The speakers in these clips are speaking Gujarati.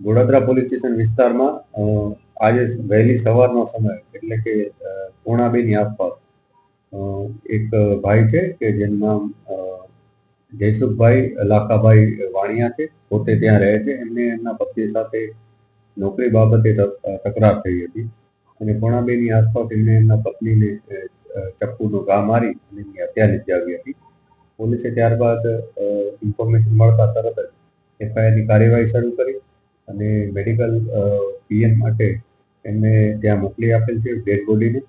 ગોડાદરા પોલીસ સ્ટેશન વિસ્તારમાં આજે વહેલી સવારનો સમય એટલે કે 1:45ની આસપાસ એક ભાઈ છે કે જેનું નામ જયસુખભાઈ લાખાભાઈ વાણિયા છે, પોતે ત્યાં રહે છે. એમને એમના પત્ની સાથે નોકરી બાબતે તકરાર થઈ હતી અને 1:45ની આસપાસ એમને એમના પત્નીને ચપ્પુનો ઘા મારી અને એમની હત્યા નિપજાવી હતી. પોલીસે ત્યારબાદ ઇન્ફોર્મેશન મળતા તરત જ એફઆઈઆરની કાર્યવાહી શરૂ કરી અને મેડિકલ પીએમ માટે એમને ત્યાં મોકલી આપેલ છે ડેડ બોડીને.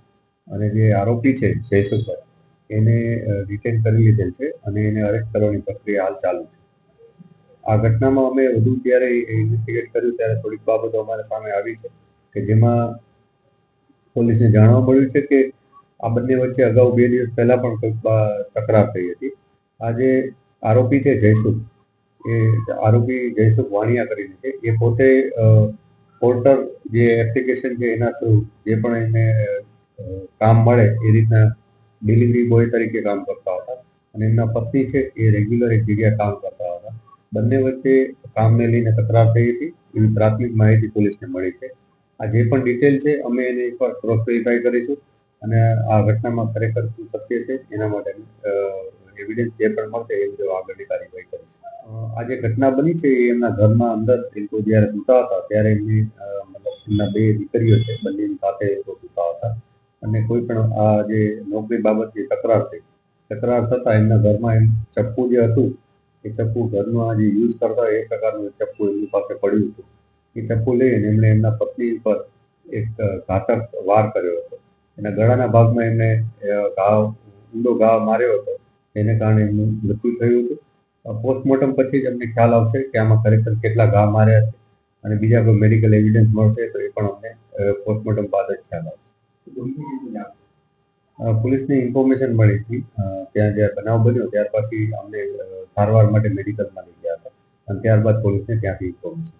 અને જે આરોપી છે જયસુખભાઈ, એને ડિટેન કરી લીધેલ છે અને એને અરેસ્ટ કરવાની પ્રક્રિયા હાલ ચાલુ છે. આ ઘટનામાં અમે વધુ જ્યારે ઇન્વેસ્ટિગેટ કર્યું ત્યારે થોડીક બાબતો અમારા સામે આવી છે કે જેમાં પોલીસને જાણવા મળ્યું છે કે આ બંને વચ્ચે અગાઉ 2 દિવસ પહેલા પણ કંઈક તકરાર થઈ હતી. આ જે આરોપી છે જયસુખ, એ આરોપી જયસુખ વાણિયા કરીને છે, એ પોતે પોર્ટર જે એપ્લિકેશન છે એના થ્રુ જે પણ એને કામ મળે એ રીતના ડિલિવરી બોય તરીકે કામ કરતા હતા અને એમના પત્ની છે એ રેગ્યુલર એક જગ્યાએ કામ કરતા હતા. બંને વચ્ચે કામને લઈને તકરાર થઈ હતી એવી પ્રાથમિક માહિતી પોલીસને મળી છે. આ જે પણ ડિટેલ છે અમે એને એકવાર ક્રોસ વેરીફાઈ કરીશું અને આ ઘટનામાં ખરેખર શું સત્ય છે એના માટે એવિડન્સ જે પણ મળશે એ મુજબ આગળની કાર્યવાહી કરીશું. આ જે ઘટના બની છે એ એમના ઘરમાં અંદર એ લોકો જ્યારે સૂતા હતા ત્યારે એમની એમના 2 દીકરીઓ છે, બંનેની સાથે એ લોકો સૂતા હતા અને કોઈ પણ આ જે નોકરી બાબતની તકરાર થતા એમના ઘરમાં એમ ચપ્પુ જે હતું એ ચપ્પુ ઘરમાં જે યુઝ કરતા એ પ્રકારનું ચપ્પુ એમની પાસે પડ્યું હતું. એ ચપ્પુ લઈને એમણે એમના પત્ની પર એક ઘાતક વાર કર્યો હતો. એના ગળાના ભાગમાં એમને ઊંડો ઘા માર્યો હતો, જેને કારણે એમનું મૃત્યુ થયું હતું. પોસ્ટમોર્ટમ પછી જ અમને ખ્યાલ આવશે કે આમાં ખરેખર કેટલા ઘા માર્યા છે અને બીજા કોઈ મેડિકલ એવિડન્સ મળશે તો એ પણ અમને પોસ્ટમોર્ટમ બાદ જ ખ્યાલ આવશે. પોલીસને ઇન્ફોર્મેશન મળી હતી, ત્યાં જ્યારે બનાવ બન્યો ત્યાર પછી અમને સારવાર માટે મેડિકલમાં લઈ ગયા હતા અને ત્યારબાદ પોલીસને ત્યાંથી ઇન્ફોર્મેશન